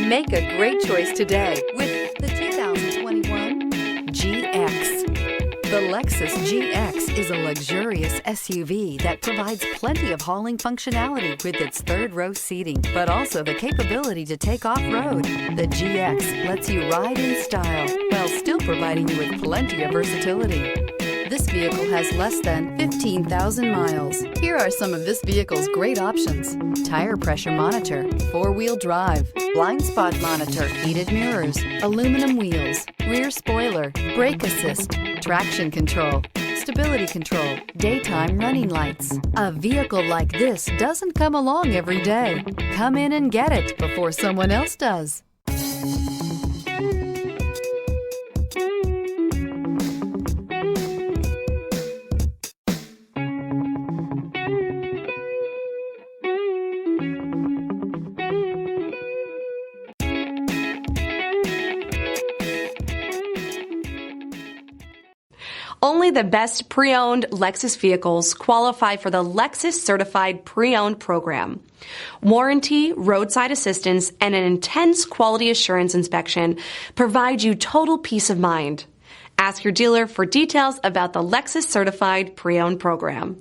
Make a great choice today with the 2021 GX. The Lexus GX is a luxurious SUV that provides plenty of hauling functionality with its third-row seating, but also the capability to take off-road. The GX lets you ride in style while still providing you with plenty of versatility. This vehicle has less than 15,000 miles. Here are some of this vehicle's great options: tire pressure monitor, four-wheel drive, blind spot monitor, heated mirrors, aluminum wheels, rear spoiler, brake assist, traction control, stability control, daytime running lights. A vehicle like this doesn't come along every day. Come in and get it before someone else does. Only the best pre-owned Lexus vehicles qualify for the Lexus Certified Pre-Owned program. Warranty, roadside assistance, and an intense quality assurance inspection provide you total peace of mind. Ask your dealer for details about the Lexus Certified Pre-Owned program.